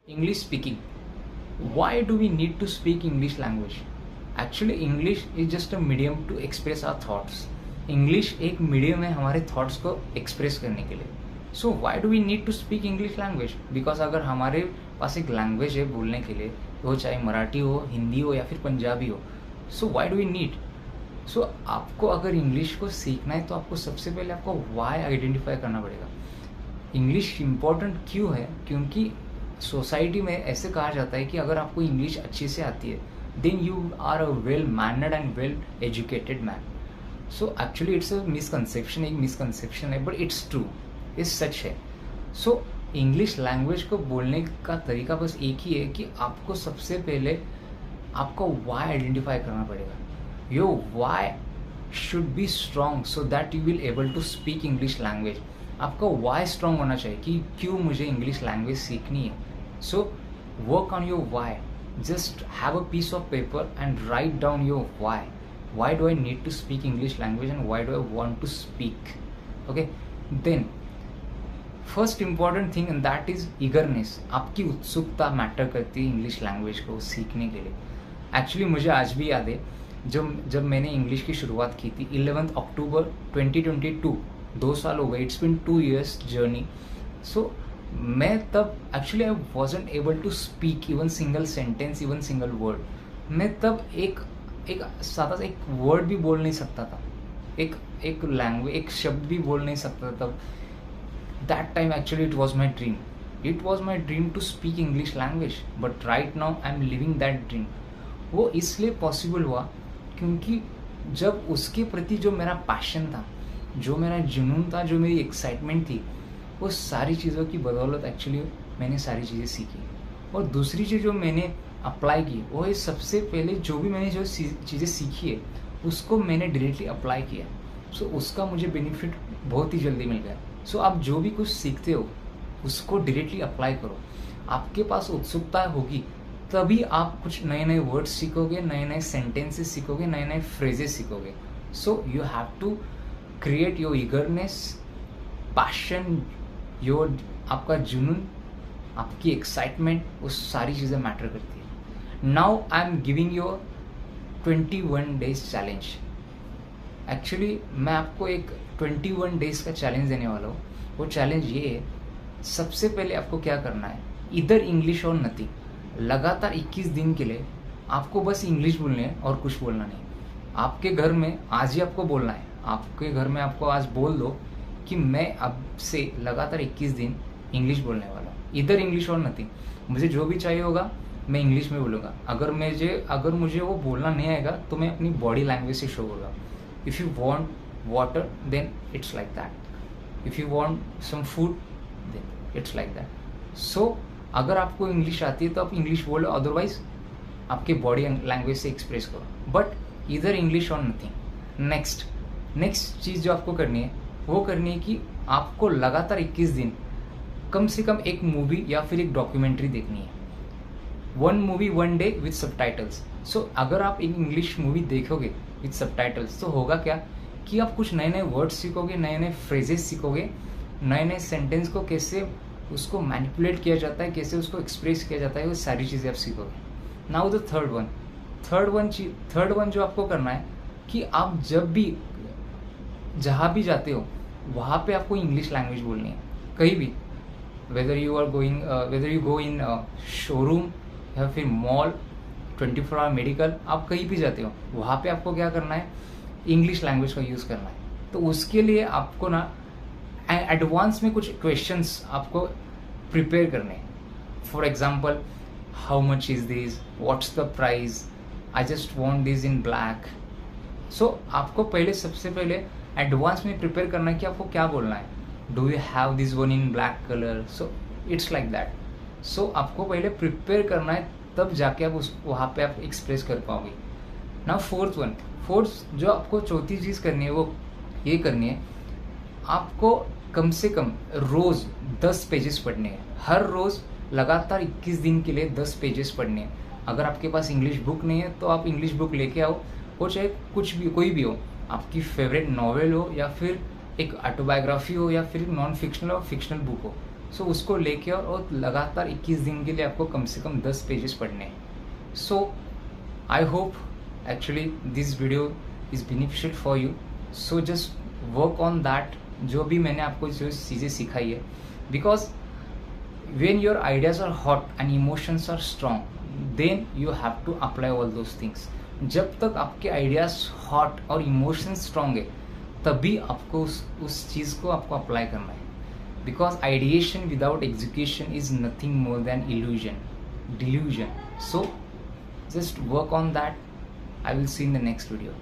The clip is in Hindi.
English speaking. Why do we need to speak English language? Actually, English is just a medium to express our thoughts. English एक मीडियम है हमारे थॉट्स को एक्सप्रेस करने के लिए. So why do we need to speak English language? Because अगर हमारे पास एक लैंग्वेज है बोलने के लिए, वो चाहे मराठी हो, हिंदी हो या फिर पंजाबी हो, सो वाई डू वी नीड? सो आपको अगर इंग्लिश को सीखना है तो आपको सबसे पहले आपको वाई आइडेंटिफाई करना पड़ेगा. इंग्लिश इम्पॉर्टेंट क्यों है? क्योंकि सोसाइटी में ऐसे कहा जाता है कि अगर आपको इंग्लिश अच्छे से आती है then you are a well mannered and well educated man. So actually it's a misconception, एक मिसकंसेप्शन है, बट इट्स ट्रू, ये सच है. सो इंग्लिश लैंग्वेज को बोलने का तरीका बस एक ही है कि आपको सबसे पहले आपको वाई आइडेंटिफाई करना पड़ेगा. Your why should be strong so that you will able to speak English language. आपका वाई स्ट्रॉन्ग होना चाहिए कि क्यों मुझे इंग्लिश लैंग्वेज सीखनी है. So work on your why. Just have a piece of paper and write down your why. Why do I need to speak English language and why do I want to speak? Okay, then first important thing and that is eagerness. आपकी उत्सुकता मैटर करती है इंग्लिश लैंग्वेज को सीखने के लिए. एक्चुअली मुझे आज भी याद है जब मैंने इंग्लिश की शुरुआत की थी 11 अक्टूबर 2022. 2 साल हो गए. It's been 2 years journey. So मैं तब actually I wasn't able to speak even single sentence, even single word. मैं तब एक सादा सा एक वर्ड भी बोल नहीं सकता था, एक लैंग्वेज, एक शब्द भी बोल नहीं सकता था तब. That time actually it was my dream to speak English language, but right now I am living that dream. वो इसलिए पॉसिबल हुआ क्योंकि जब उसके प्रति जो मेरा पैशन था, जो मेरा जुनून था, जो मेरी एक्साइटमेंट थी, वो सारी चीज़ों की बदौलत एक्चुअली मैंने सारी चीज़ें सीखी. और दूसरी चीज़ जो मैंने अप्लाई की वो है, सबसे पहले जो भी मैंने जो चीज़ें सीखी है उसको मैंने डायरेक्टली अप्लाई किया. सो उसका मुझे बेनिफिट बहुत ही जल्दी मिल गया. सो आप जो भी कुछ सीखते हो उसको डायरेक्टली अप्लाई करो. आपके पास उत्सुकता होगी तभी आप कुछ नए नए वर्ड्स सीखोगे, नए नए सेंटेंसेस सीखोगे, नए नए फ्रेजेस सीखोगे. So you have to create your eagerness, passion, your आपका जुनून, आपकी एक्साइटमेंट, वो सारी चीज़ें मैटर करती है. Now I am giving you 21 days challenge. Actually मैं आपको एक 21 days का चैलेंज देने वाला हूँ. वो चैलेंज ये है, सबसे पहले आपको क्या करना है, इधर इंग्लिश और नथिंग. लगातार 21 दिन के लिए आपको बस इंग्लिश बोलनी है और कुछ बोलना नहीं. आपके घर में आज ही आपको बोलना है. आपके घर में आपको आज बोल दो कि मैं अब से लगातार 21 दिन इंग्लिश बोलने वाला हूँ, इधर इंग्लिश और नथिंग. मुझे जो भी चाहिए होगा मैं इंग्लिश में बोलूँगा. अगर मुझे वो बोलना नहीं आएगा तो मैं अपनी बॉडी लैंग्वेज से शो करूँगा. If you want water then it's like that. If you want some food then it's like that. So अगर आपको इंग्लिश आती है तो आप इंग्लिश बोलो, अदरवाइज आपके बॉडी लैंग्वेज से एक्सप्रेस करो, बट इधर इंग्लिश और नथिंग. नेक्स्ट चीज़ जो आपको करनी है वो करनी है कि आपको लगातार 21 दिन कम से कम एक मूवी या फिर एक डॉक्यूमेंट्री देखनी है. 1 movie 1 day विथ सबटाइटल्स. सो अगर आप एक इंग्लिश मूवी देखोगे विथ सबटाइटल्स तो होगा क्या कि आप कुछ नए नए वर्ड्स सीखोगे, नए नए फ्रेजेस सीखोगे, नए नए सेंटेंस को कैसे उसको मैनिपुलेट किया जाता है, कैसे उसको एक्सप्रेस किया जाता है, वो सारी चीज़ें आप सीखोगे. नाउ द थर्ड वन जो आपको करना है कि आप जब भी जहाँ भी जाते हो वहाँ पे आपको इंग्लिश लैंग्वेज बोलनी है. कहीं भी, whether you go in showroom या फिर मॉल, 24 आवर मेडिकल, आप कहीं भी जाते हो वहाँ पे आपको क्या करना है, इंग्लिश लैंग्वेज का यूज़ करना है. तो उसके लिए आपको ना एडवांस में कुछ क्वेश्चंस आपको प्रिपेयर करने हैं. For example, how much is this, what's the price, I just want this in black. So आपको सबसे पहले एडवांस में प्रिपेयर करना है कि आपको क्या बोलना है. Do you have this one in black colour. So it's like that. So आपको पहले प्रिपेयर करना है, तब जाके आप वहाँ पे आप एक्सप्रेस कर पाओगे. नाउ फोर्थ जो आपको चौथी चीज़ करनी है वो ये करनी है, आपको कम से कम रोज़ 10 पेजेस पढ़ने हैं. हर रोज़ लगातार 21 दिन के लिए 10 पेजेस पढ़ने हैं. अगर आपके पास इंग्लिश बुक नहीं है तो आप इंग्लिश बुक लेके आओ, वो चाहे कुछ भी कोई भी हो, आपकी फेवरेट नॉवेल हो या फिर एक ऑटोबायोग्राफी हो या फिर नॉन फिक्शनल और फिक्शनल बुक हो, सो उसको लेके और लगातार 21 दिन के लिए आपको कम से कम 10 पेजेस पढ़ने हैं. So I hope actually this video is beneficial for you. So just work on that, जो भी मैंने आपको जो चीज़ें सिखाई है, because when your ideas are hot and emotions are strong, then you have to apply all those things. जब तक आपके आइडियाज हॉट और इमोशंस स्ट्रांग है, तभी आपको उस चीज़ को आपको अप्लाई करना है. Because ideation without execution is nothing more than illusion, delusion. So just work on that. I will see you in the next video.